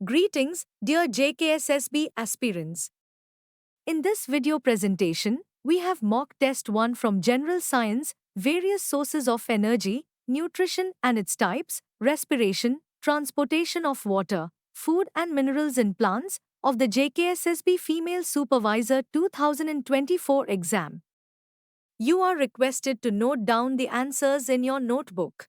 Greetings, dear JKSSB aspirants. In this video presentation, we have mock test 1 from General Science, various sources of energy, nutrition and its types, respiration, transportation of water, food and minerals in plants of the JKSSB Female Supervisor 2024 exam. You are requested to note down the answers in your notebook.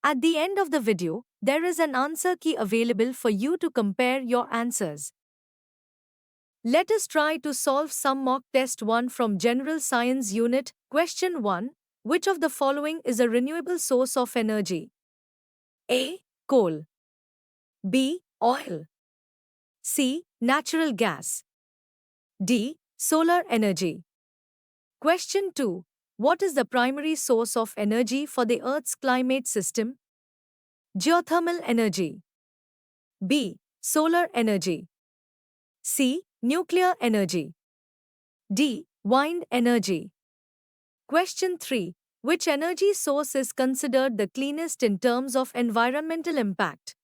At the end of the video, there is an answer key available for you to compare your answers. Let us try to solve some mock test 1 from General Science Unit. Question 1. Which of the following is a renewable source of energy? A. Coal. B. Oil. C. Natural gas. D. Solar energy. Question 2. What is the primary source of energy for the Earth's climate system? Geothermal energy. B. Solar energy. C. Nuclear energy. D. Wind energy. Question 3. Which energy source is considered the cleanest in terms of environmental impact?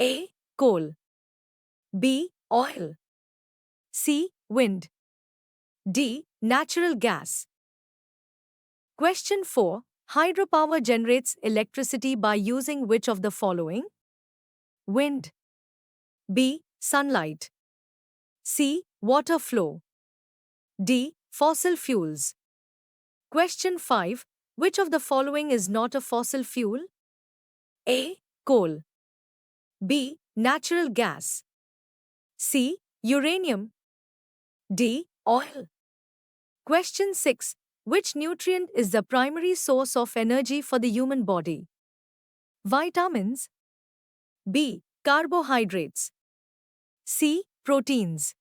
A. Coal. B. Oil. C. Wind. D. Natural gas. Question 4. Hydropower generates electricity by using which of the following? Wind. B. Sunlight. C. Water flow. D. Fossil fuels. Question 5. Which of the following is not a fossil fuel? A. Coal. B. Natural gas. C. Uranium. D. Oil. Question 6. Which nutrient is the primary source of energy for the human body? Vitamins. B. Carbohydrates. C. Proteins.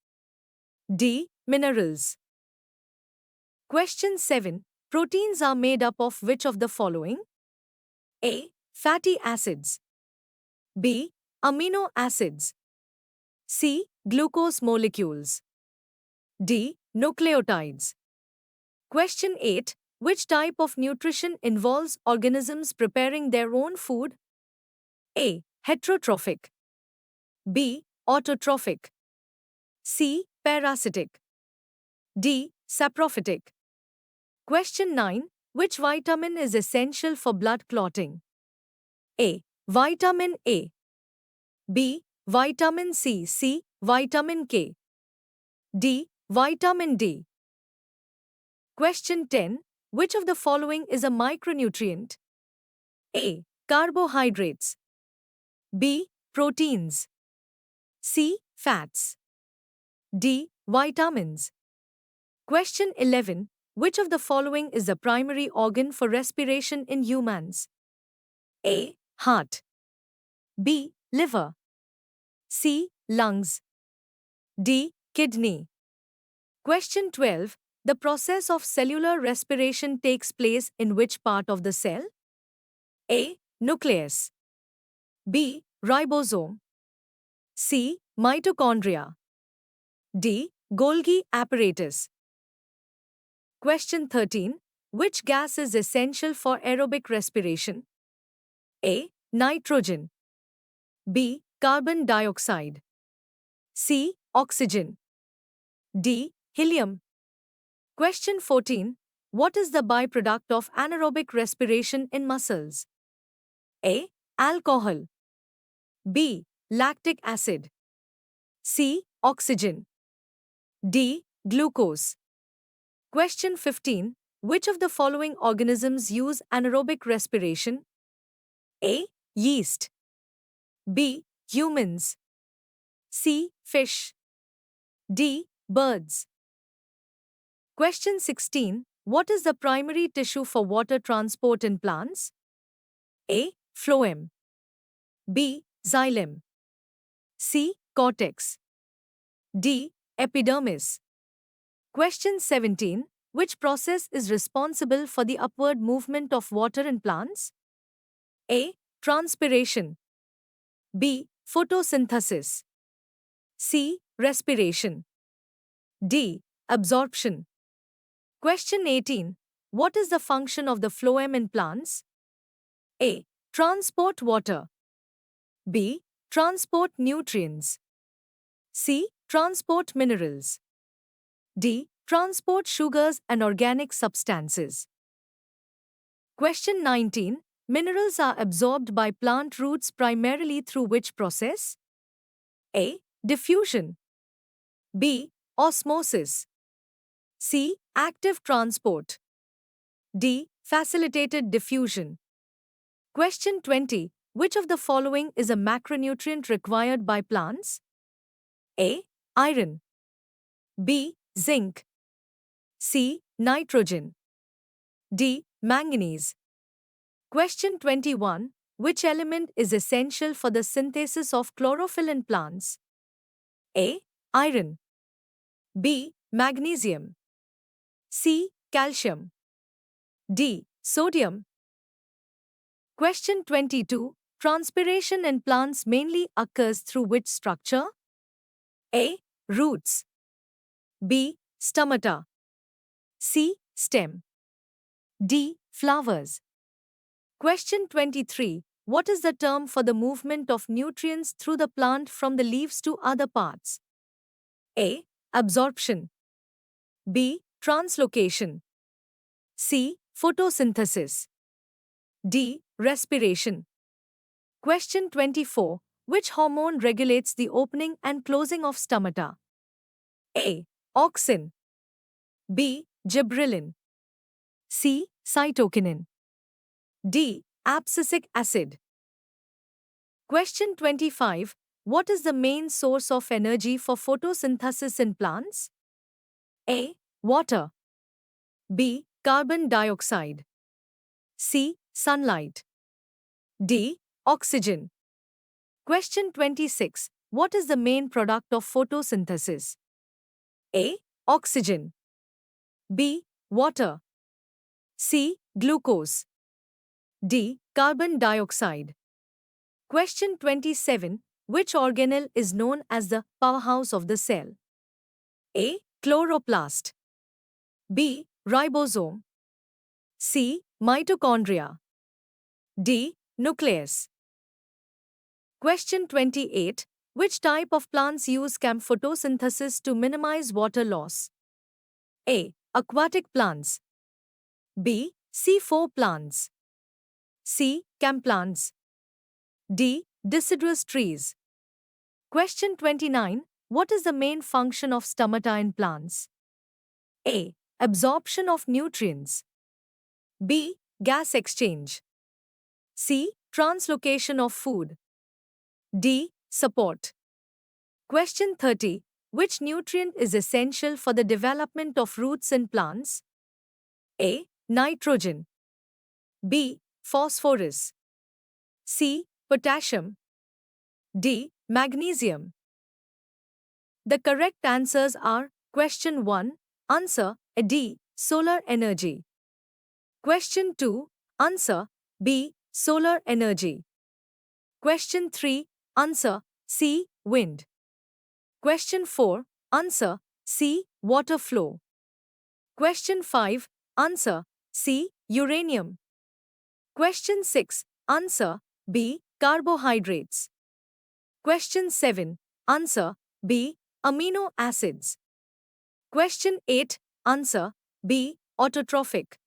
D. Minerals. Question 7. Proteins are made up of which of the following? A. Fatty acids. B. Amino acids. C. Glucose molecules. D. Nucleotides. Question 8. Which type of nutrition involves organisms preparing their own food? A. Heterotrophic. B. Autotrophic. C. Parasitic. D. Saprophytic. Question 9. Which vitamin is essential for blood clotting? A. Vitamin A. B. Vitamin C. C. Vitamin K. D. Vitamin D. Question 10. Which of the following is a micronutrient? A. Carbohydrates. B. Proteins. C. Fats. D. Vitamins. Question 11. Which of the following is the primary organ for respiration in humans? A. Heart. B. Liver. C. Lungs. D. Kidney. Question 12. The process of cellular respiration takes place in which part of the cell? A. Nucleus. B. Ribosome. C. Mitochondria. D. Golgi apparatus. Question 13. Which gas is essential for aerobic respiration? A. Nitrogen. B. Carbon dioxide. C. Oxygen. D. Helium. Question 14. What is the byproduct of anaerobic respiration in muscles? A. Alcohol. B. Lactic acid. C. Oxygen. D. Glucose. Question 15. Which of the following organisms use anaerobic respiration? A. Yeast. B. Humans. C. Fish. D. Birds. Question 16. What is the primary tissue for water transport in plants? A. Phloem. B. Xylem. C. Cortex. D. Epidermis. Question 17. Which process is responsible for the upward movement of water in plants? A. Transpiration. B. Photosynthesis. C. Respiration. D. Absorption. Question 18. What is the function of the phloem in plants? A. Transport water. B. Transport nutrients. C. Transport minerals. D. Transport sugars and organic substances. Question 19. Minerals are absorbed by plant roots primarily through which process? A. Diffusion. B. Osmosis. C. Active transport. D. Facilitated diffusion. Question 20. Which of the following is a macronutrient required by plants? A. Iron. B. Zinc. C. Nitrogen. D. Manganese. Question 21. Which element is essential for the synthesis of chlorophyll in plants? A. Iron. B. Magnesium. C. Calcium. D. Sodium. Question 22. Transpiration in plants mainly occurs through which structure? A. Roots. B. Stomata. C. Stem. D. Flowers. Question 23. What is the term for the movement of nutrients through the plant from the leaves to other parts? A. Absorption. B. Translocation. C. Photosynthesis. D. Respiration. Question 24. Which hormone regulates the opening and closing of stomata? A. Auxin. B. Gibberellin. C. Cytokinin. D. Abscisic acid. Question 25. What is the main source of energy for photosynthesis in plants? A. Water. B. Carbon dioxide. C. Sunlight. D. Oxygen. Question 26. What is the main product of photosynthesis? A. Oxygen. B. Water. C. Glucose. D. Carbon dioxide. Question 27. Which organelle is known as the powerhouse of the cell? A. Chloroplast. B. Ribosome. C. Mitochondria. D. Nucleus. Question 28. Which type of plants use CAM photosynthesis to minimize water loss? A. Aquatic plants. B. C4 plants. C. CAM plants. D. Deciduous trees. Question 29. What is the main function of stomata in plants? A. Absorption of nutrients. B. Gas exchange. C. Translocation of food. D. Support. Question 30. Which nutrient is essential for the development of roots in plants? A. Nitrogen. B. Phosphorus. C. Potassium. D. Magnesium. The correct answers are: Question 1. Answer D. Solar energy. Question 2. Answer B. Solar energy. Question 3. Answer C. Wind. Question 4. Answer C. Water flow. Question 5. Answer C. Uranium. Question 6. Answer B. Carbohydrates. Question 7. Answer B. Amino acids. Question 8. Answer B. Autotrophic.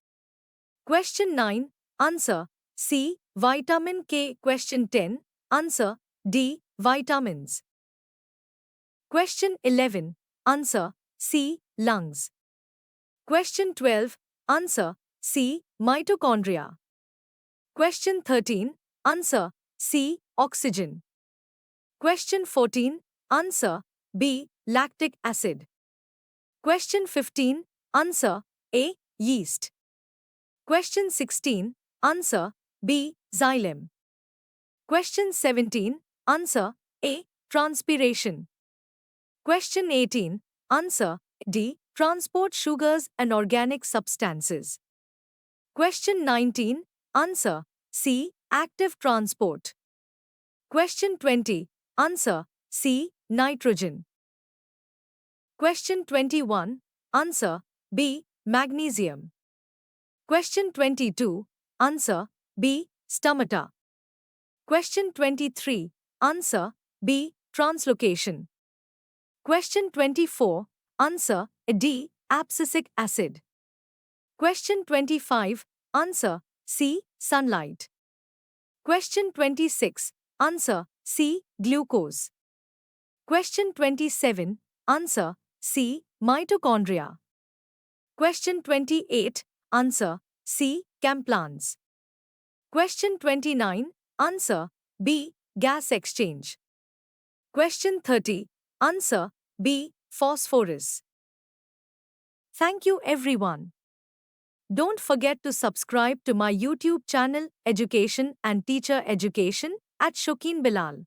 Question 9. Answer C. Vitamin K. Question 10. Answer D. Vitamins. Question 11. Answer C. Lungs. Question 12. Answer C. Mitochondria. Question 13. Answer C. Oxygen. Question 14. Answer B. Lactic acid. Question 15. Answer A. Yeast. Question 16. Answer B. Xylem. Question 17. Answer A. Transpiration. Question 18. Answer D. Transport sugars and organic substances. Question 19. Answer C. Active transport. Question 20. Answer C. Nitrogen. Question 21. Answer B. Magnesium. Question 22. Answer B. Stomata. Question 23. Answer B. Translocation. Question 24. Answer D. Abscisic acid. Question 25. Answer C. Sunlight. Question 26. Answer C. Glucose. Question 27. Answer C. Mitochondria. Question 28. Answer C. Camplans. Question 29. Answer B. Gas exchange. Question 30. Answer B. Phosphorus. Thank you everyone. Don't forget to subscribe to my YouTube channel Education and Teacher Education at Shokeen Bilal.